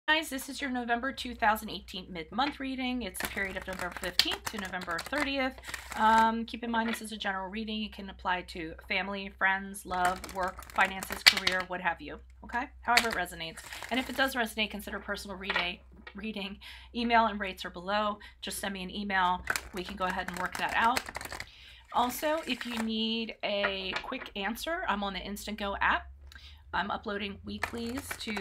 Guys, this is your November 2018 mid-month reading. It's the period of November 15th to November 30th. Keep in mind this is a general reading. It can apply to family, friends, love, work, finances, career, what have you. Okay? However it resonates. And if it does resonate, consider personal reading. Email and rates are below. Just send me an email. We can go ahead and work that out. Also, if you need a quick answer, I'm on the Instant Go app. I'm uploading weeklies to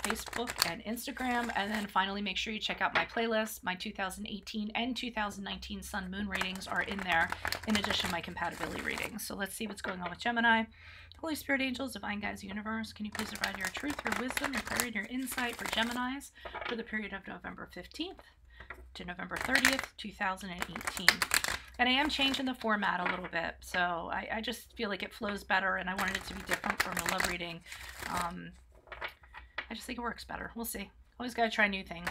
Facebook and Instagram. And then finally, make sure you check out my playlist. My 2018 and 2019 Sun Moon readings are in there, in addition to my compatibility readings. So let's see what's going on with Gemini. Holy Spirit, angels, divine guides, universe, can you please provide your truth, your wisdom, your clarity, your insight for Geminis for the period of November 15th to November 30th, 2018. And I am changing the format a little bit, so I just feel like it flows better, and I wanted it to be different from the love reading. I just think it works better. We'll see. Always got to try new things.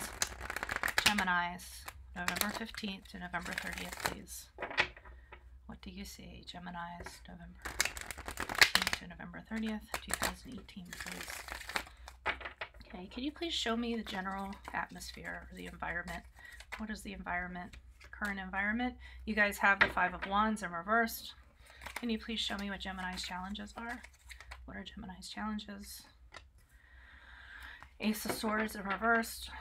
Geminis, November 15th to November 30th, please. What do you see? Geminis, November 15th to November 30th, 2018, please. Okay, can you please show me the general atmosphere or the environment? What is the environment? Current environment. You guys have the Five of Wands in reversed. Can you please show me what Gemini's challenges are? What are Gemini's challenges? Ace of Swords in reversed.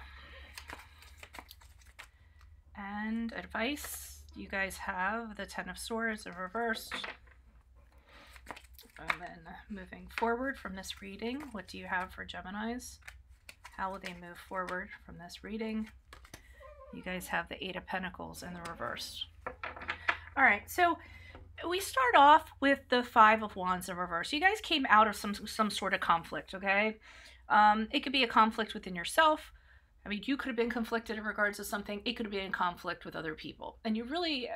And advice. You guys have the Ten of Swords in reversed. And then moving forward from this reading, what do you have for Geminis? How will they move forward from this reading? You guys have the Eight of Pentacles in the reverse. All right, so we start off with the Five of Wands in reverse. You guys came out of some sort of conflict, okay? It could be a conflict within yourself. I mean, you could have been conflicted in regards to something. It could have been in conflict with other people. And you really,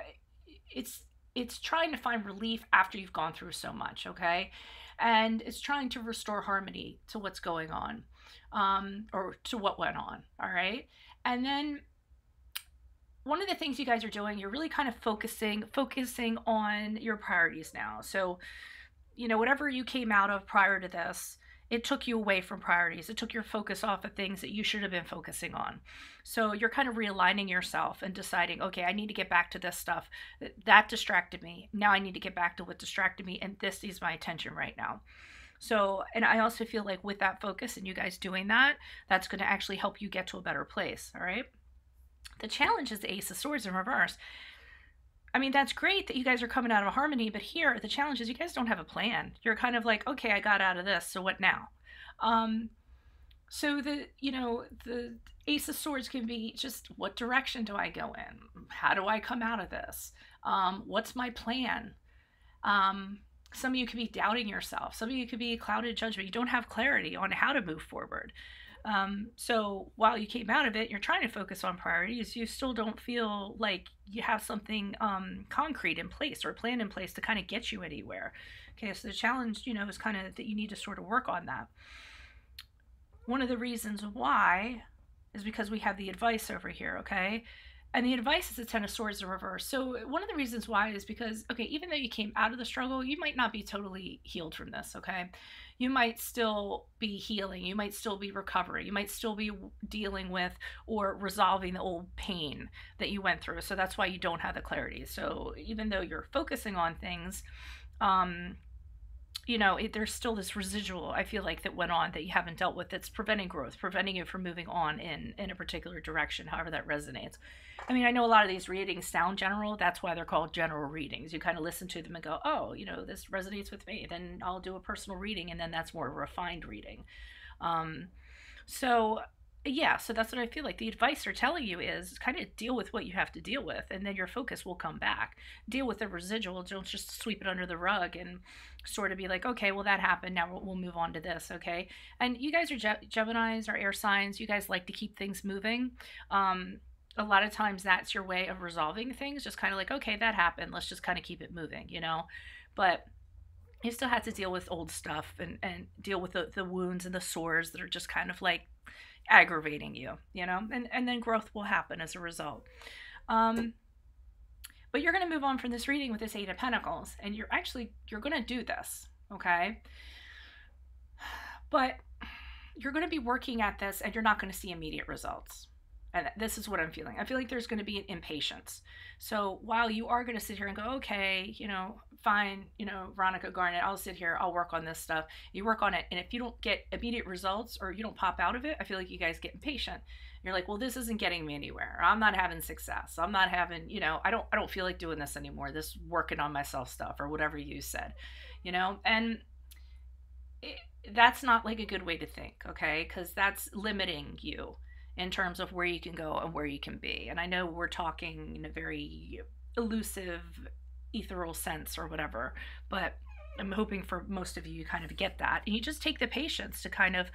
it's trying to find relief after you've gone through so much, okay? And it's trying to restore harmony to what's going on, or to what went on, all right? And then one of the things you guys are doing, you're really kind of focusing on your priorities now. So, you know, whatever you came out of prior to this, it took you away from priorities. It took your focus off of things that you should have been focusing on. So you're kind of realigning yourself and deciding, okay, I need to get back to this stuff. That distracted me. Now I need to get back to what distracted me, and this needs my attention right now. So, and I also feel like with that focus and you guys doing that, that's going to actually help you get to a better place, all right? The challenge is the Ace of Swords in reverse. I mean, that's great that you guys are coming out of harmony, but here the challenge is you guys don't have a plan. You're kind of like, okay, I got out of this, so what now? So the Ace of Swords can be just, what direction do I go in? How do I come out of this? What's my plan? Some of you could be doubting yourself. Some of you could be clouded judgment. You don't have clarity on how to move forward. So while you came out of it, you're trying to focus on priorities. You still don't feel like you have something concrete in place or a plan in place to kind of get you anywhere. Okay, so the challenge, you know, is kind of that you need to sort of work on that. One of the reasons why is because we have the advice over here, okay? And the advice is the Ten of Swords in reverse. So one of the reasons why is because, okay, even though you came out of the struggle, you might not be totally healed from this, okay? You might still be healing. You might still be recovering. You might still be dealing with or resolving the old pain that you went through. So that's why you don't have the clarity. So even though you're focusing on things, you know, there's still this residual, I feel like, that went on that you haven't dealt with that's preventing growth, preventing you from moving on in a particular direction, however that resonates. I mean, I know a lot of these readings sound general. That's why they're called general readings. You kind of listen to them and go, oh, you know, this resonates with me. Then I'll do a personal reading, and then that's more a refined reading. So yeah, so that's what I feel like. The advice they're telling you is kind of deal with what you have to deal with, and then your focus will come back. Deal with the residual. Don't just sweep it under the rug and sort of be like, okay, well, that happened. Now we'll move on to this, okay? And you guys are Geminis, are air signs. You guys like to keep things moving. A lot of times that's your way of resolving things. Just kind of like, okay, that happened. Let's just kind of keep it moving, you know? But you still have to deal with old stuff and deal with the wounds and the sores that are just kind of like aggravating you, you know, and then growth will happen as a result. But you're going to move on from this reading with this Eight of Pentacles, and you're going to do this, okay? But you're going to be working at this and you're not going to see immediate results. And this is what I'm feeling. I feel like there's going to be an impatience. So while you are going to sit here and go, okay, you know, fine, you know, Veronica Garnett, I'll sit here, I'll work on this stuff. You work on it. And if you don't get immediate results or you don't pop out of it, I feel like you guys get impatient. You're like, well, this isn't getting me anywhere. I'm not having success. I'm not having, you know, I don't feel like doing this anymore. This working on myself stuff or whatever you said, you know, and that's not like a good way to think. Okay. Cause that's limiting you in terms of where you can go and where you can be. And I know we're talking in a very elusive, ethereal sense or whatever, but I'm hoping for most of you kind of get that. And you just take the patience to kind of,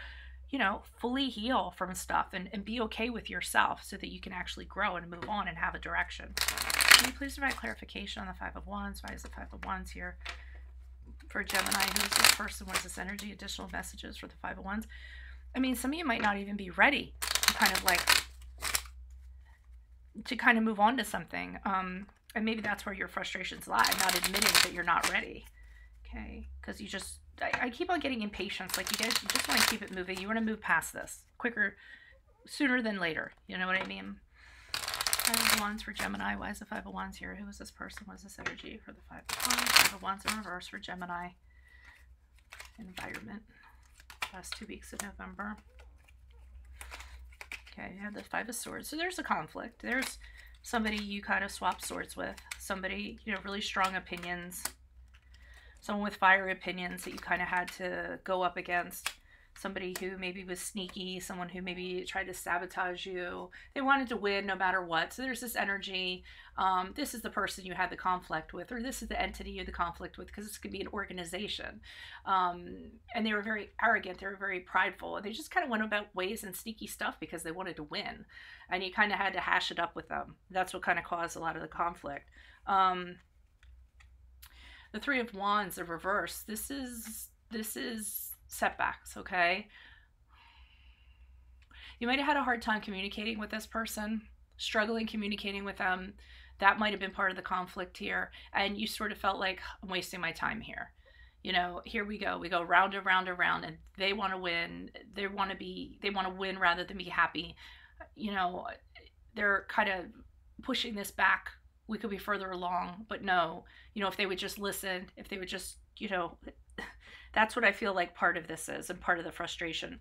you know, fully heal from stuff and be okay with yourself so that you can actually grow and move on and have a direction. Can you please provide clarification on the Five of Wands? Why is the Five of Wands here? For Gemini, who's this person? What is this energy? Additional messages for the Five of Wands. I mean, some of you might not even be ready to kind of like, to kind of move on to something. And maybe that's where your frustrations lie, not admitting that you're not ready. Okay. Because you just, I keep on getting impatience. Like you guys just want to keep it moving. You want to move past this quicker, sooner than later. You know what I mean? Five of Wands for Gemini. Why is the Five of Wands here? Who is this person? What is this energy for the Five of Wands? Five of Wands in reverse for Gemini. Environment. Last 2 weeks of November. Okay, you have the Five of Swords. So there's a conflict. There's somebody you kind of swap swords with. Somebody, you know, really strong opinions. Someone with fiery opinions that you kind of had to go up against. Somebody who maybe was sneaky. Someone who maybe tried to sabotage you. They wanted to win no matter what. So there's this energy. This is the person you had the conflict with, or this is the entity you had the conflict with, because this could be an organization. And they were very arrogant. They were very prideful. And they just kind of went about ways and sneaky stuff because they wanted to win. And you kind of had to hash it up with them. That's what kind of caused a lot of the conflict. The Three of Wands, the reverse. This is setbacks, okay? You might have had a hard time communicating with this person, struggling communicating with them. That might have been part of the conflict here. And you sort of felt like, I'm wasting my time here. You know, here we go round and round and round, and they want to win. They want to win rather than be happy. You know, they're kind of pushing this back. We could be further along, but no, you know, if they would just listen, if they would just, you know, that's what I feel like part of this is, and part of the frustration.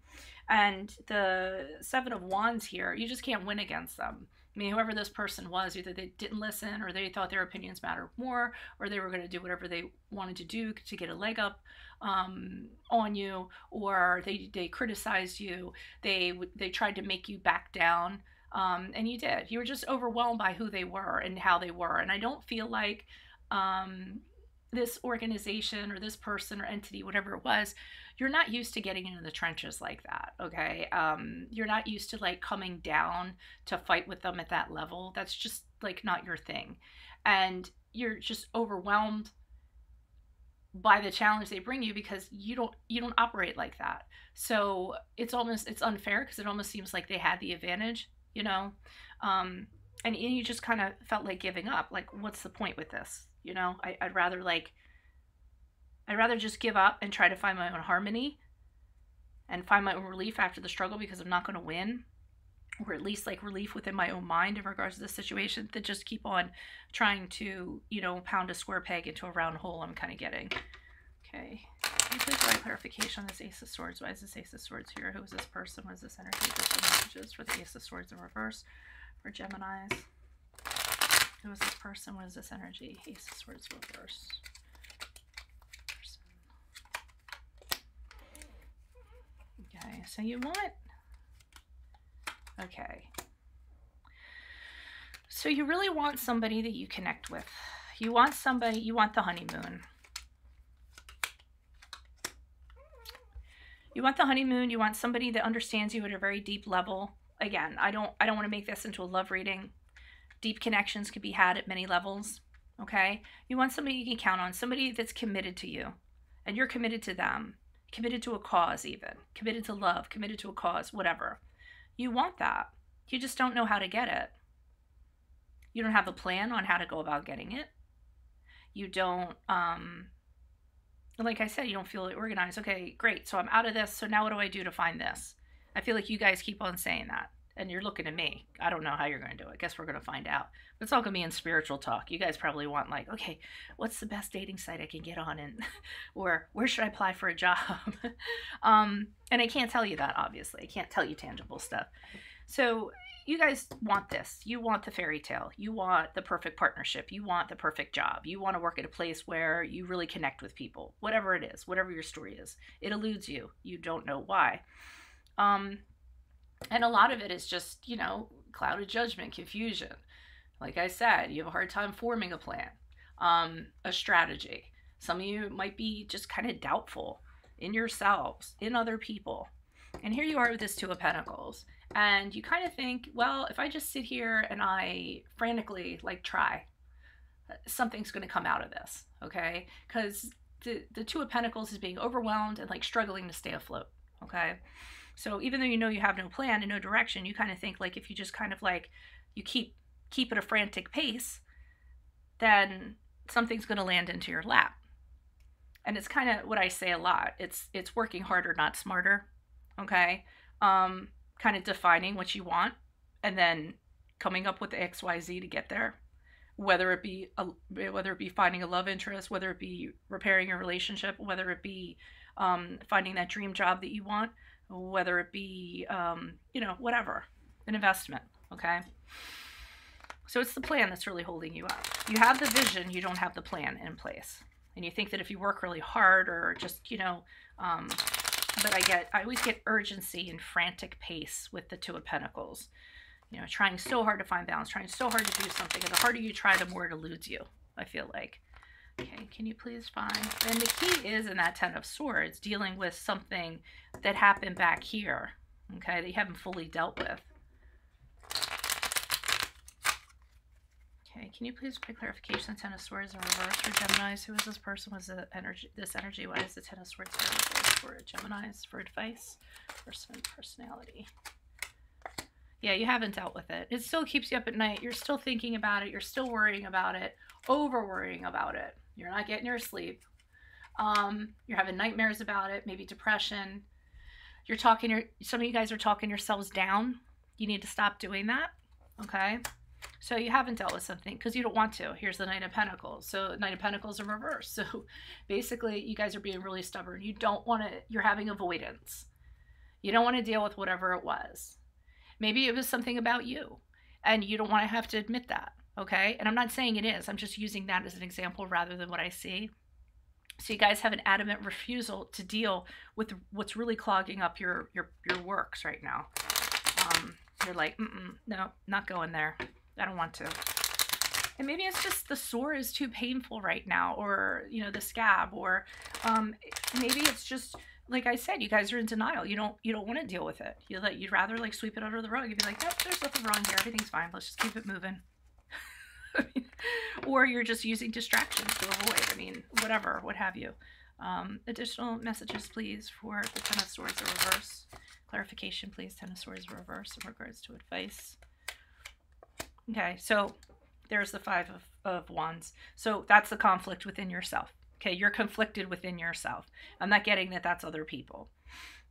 And the Seven of Wands here, you just can't win against them. I mean, whoever this person was, either they didn't listen, or they thought their opinions mattered more, or they were going to do whatever they wanted to do to get a leg up on you, or they criticized you. They tried to make you back down. And you did. You were just overwhelmed by who they were and how they were. And I don't feel like this organization or this person or entity, whatever it was, you're not used to getting into the trenches like that, okay? You're not used to like coming down to fight with them at that level. That's just like not your thing. And you're just overwhelmed by the challenge they bring you because you don't operate like that. So it's unfair because it almost seems like they had the advantage, you know? And you just kind of felt like giving up. Like, what's the point with this? You know, I'd rather just give up and try to find my own harmony and find my own relief after the struggle because I'm not going to win, or at least like relief within my own mind in regards to this situation, than just keep on trying to, you know, pound a square peg into a round hole I'm kind of getting. Okay. Can you please provide clarification on this Ace of Swords? Why is this Ace of Swords here? Who is this person? What is this energy? Additional messages for the Ace of Swords in reverse for Geminis. Who is this person? What is this energy? Ace of Swords reverse. Person. Okay, so you want... Okay. So you really want somebody that you connect with. You want somebody, you want the honeymoon. You want the honeymoon, you want somebody that understands you at a very deep level. Again, I don't want to make this into a love reading. Deep connections can be had at many levels, okay? You want somebody you can count on, somebody that's committed to you, and you're committed to them, committed to a cause even, committed to love, committed to a cause, whatever. You want that. You just don't know how to get it. You don't have a plan on how to go about getting it. You don't And like I said, you don't feel organized. Okay, great. So I'm out of this. So now what do I do to find this? I feel like you guys keep on saying that. And you're looking at me. I don't know how you're going to do it. I guess we're going to find out. But it's all going to be in spiritual talk. You guys probably want like, okay, what's the best dating site I can get on? And or where should I apply for a job? And I can't tell you that, obviously. I can't tell you tangible stuff. So you guys want this. You want the fairy tale. You want the perfect partnership. You want the perfect job. You want to work at a place where you really connect with people. Whatever it is, whatever your story is. It eludes you. You don't know why. And a lot of it is just, you know, clouded judgment, confusion. Like I said, you have a hard time forming a plan, a strategy. Some of you might be just kind of doubtful in yourselves, in other people. And here you are with this Two of Pentacles. And you kind of think, well, if I just sit here and I frantically like try, something's going to come out of this, okay? Because the Two of Pentacles is being overwhelmed and like struggling to stay afloat, okay? So even though you know you have no plan and no direction, you kind of think like if you just kind of like, you keep at a frantic pace, then something's going to land into your lap. And it's kind of what I say a lot. It's working harder, not smarter, okay? Kind of defining what you want and then coming up with the XYZ to get there. Whether it be finding a love interest, whether it be repairing a relationship, whether it be finding that dream job that you want, whether it be, you know, whatever, an investment, okay? So it's the plan that's really holding you up. You have the vision, you don't have the plan in place. And you think that if you work really hard or just, you know, but I always get urgency and frantic pace with the Two of Pentacles. You know, trying so hard to find balance, trying so hard to do something. And the harder you try, the more it eludes you, I feel like. Okay, can you please find? And the key is in that Ten of Swords, dealing with something that happened back here, okay, that you haven't fully dealt with. Okay, can you please provide clarification? Ten of Swords in reverse for Geminis. Who is this person? Was the energy? This energy? Why is the Ten of Swords for Geminis? For advice, person, personality. Yeah, you haven't dealt with it. It still keeps you up at night. You're still thinking about it. You're still worrying about it. Over worrying about it. You're not getting your sleep. You're having nightmares about it. Maybe depression. You're talking. Some of you guys are talking yourselves down. You need to stop doing that. Okay. So you haven't dealt with something because you don't want to. Here's the Knight of Pentacles. So Knight of Pentacles in reverse. So basically you guys are being really stubborn. You don't want to, you're having avoidance. You don't want to deal with whatever it was. Maybe it was something about you and you don't want to have to admit that. Okay. And I'm not saying it is. I'm just using that as an example rather than what I see. So you guys have an adamant refusal to deal with what's really clogging up your works right now. You're like, no, not going there. I don't want to. And maybe it's just the sore is too painful right now, or, you know, the scab, or maybe it's just, like I said, you guys are in denial. You don't want to deal with it. You'd rather like sweep it under the rug. You'd be like, nope, there's nothing wrong here. Everything's fine. Let's just keep it moving. Or you're just using distractions to avoid. I mean, whatever, what have you. Additional messages, please, for the Ten of Swords in reverse. Clarification, please. Ten of Swords in reverse in regards to advice. Okay, so there's the Five of Wands. So that's the conflict within yourself. Okay, you're conflicted within yourself. I'm not getting that that's other people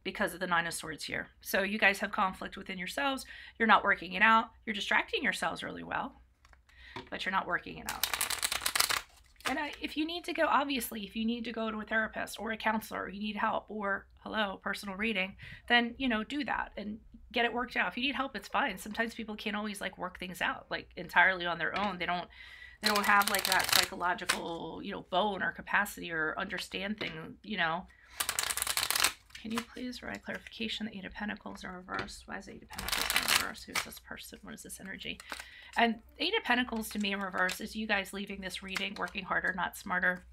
because of the Nine of Swords here. So you guys have conflict within yourselves. You're not working it out. You're distracting yourselves really well, but you're not working it out. And if you need to go, obviously, if you need to go to a therapist or a counselor, or you need help, or, hello, personal reading, then, you know, do that and get it worked out. If you need help, it's fine. Sometimes people can't always like work things out like entirely on their own. They don't have like that psychological, you know, bone or capacity or understand things, you know. Can you please provide clarification? The Eight of Pentacles in reverse. Why is the Eight of Pentacles in reverse? Who's this person? What is this energy? And Eight of Pentacles to me in reverse is you guys leaving this reading, working harder, not smarter.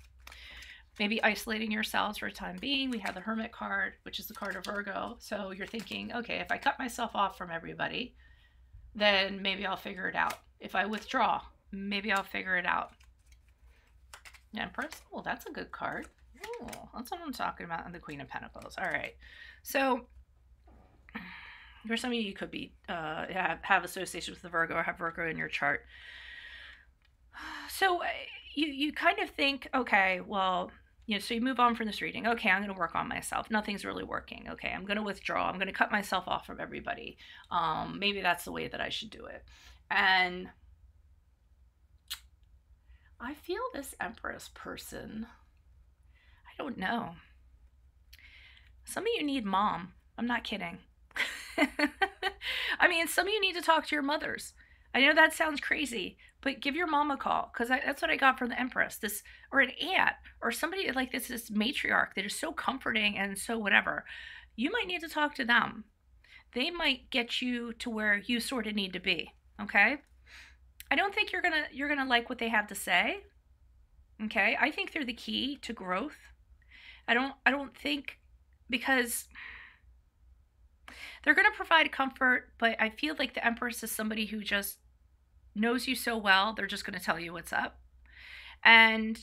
Maybe isolating yourselves for a time being. We have the Hermit card, which is the card of Virgo. So you're thinking, okay, if I cut myself off from everybody, then maybe I'll figure it out. If I withdraw, maybe I'll figure it out. Empress. Oh, that's a good card. Oh, that's what I'm talking about. And the Queen of Pentacles. All right. So for some of you, you could be have association with the Virgo or have Virgo in your chart. So you kind of think, okay, well, you know, so you move on from this reading. Okay, I'm going to work on myself. Nothing's really working. Okay, I'm going to withdraw. I'm going to cut myself off from everybody. Maybe that's the way that I should do it. And I feel this Empress person, I don't know. Some of you need mom. I'm not kidding. I mean, some of you need to talk to your mothers. I know that sounds crazy, but give your mom a call, because that's what I got from the Empress. This, or an aunt, or somebody like this matriarch that is so comforting and so whatever. You might need to talk to them. They might get you to where you sort of need to be. Okay. I don't think you're gonna like what they have to say. Okay. I think they're the key to growth. I don't think, because they're going to provide comfort, but I feel like the Empress is somebody who just knows you so well, they're just going to tell you what's up. And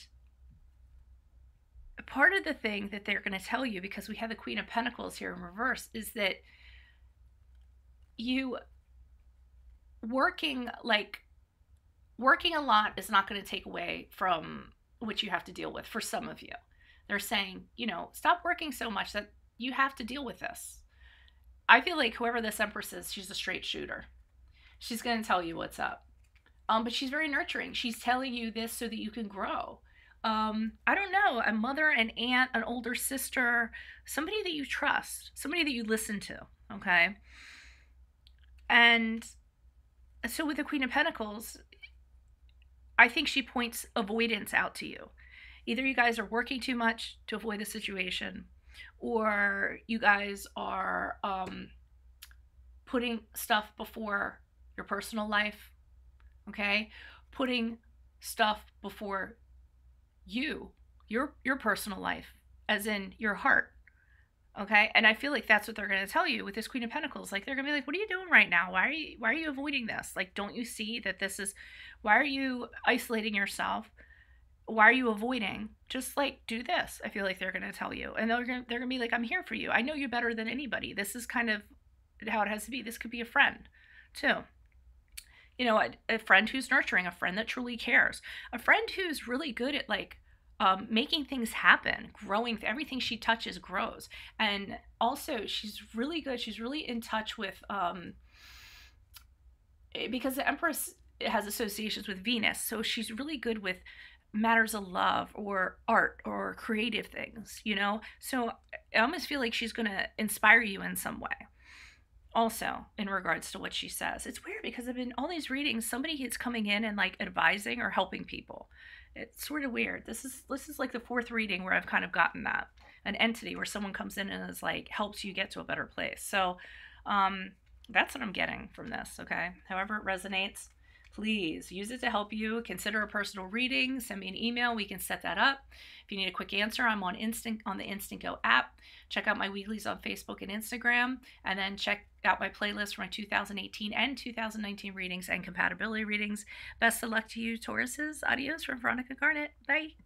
part of the thing that they're going to tell you, because we have the Queen of Pentacles here in reverse, is that you working a lot is not going to take away from what you have to deal with. For some of you, they're saying, you know, stop working so much that you have to deal with this. I feel like whoever this Empress is, she's a straight shooter. She's going to tell you what's up. But she's very nurturing. She's telling you this so that you can grow. I don't know, a mother, an aunt, an older sister, somebody that you trust, somebody that you listen to, okay? And so with the Queen of Pentacles, I think she points avoidance out to you. Either you guys are working too much to avoid the situation, or you guys are putting stuff before your personal life, okay? Putting stuff before you, your personal life, as in your heart, okay? And I feel like that's what they're going to tell you with this Queen of Pentacles. Like, they're going to be like, what are you doing right now? Why are you avoiding this? Like, don't you see that this is, why are you isolating yourself? Why are you avoiding? Just like, do this. I feel like they're going to tell you. And they're going to be like, I'm here for you. I know you better than anybody. This is kind of how it has to be. This could be a friend too. You know, a friend who's nurturing, a friend that truly cares, a friend who's really good at like making things happen, growing. Everything she touches grows. And also she's really good. She's really in touch with, because the Empress has associations with Venus. So she's really good with matters of love or art or creative things, you know? So I almost feel like she's going to inspire you in some way. Also, in regards to what she says, it's weird because I've been all these readings, somebody is coming in and like advising or helping people. It's sort of weird. This is like the fourth reading where I've kind of gotten that, an entity where someone comes in and is like, helps you get to a better place. So that's what I'm getting from this. Okay. However it resonates, please use it to help you. Consider a personal reading. Send me an email. We can set that up. If you need a quick answer, I'm on the Instant Go app. Check out my weeklies on Facebook and Instagram, and then check out my playlist for my 2018 and 2019 readings and compatibility readings. Best of luck to you, Tauruses. Adios from Veronica Garnett. Bye.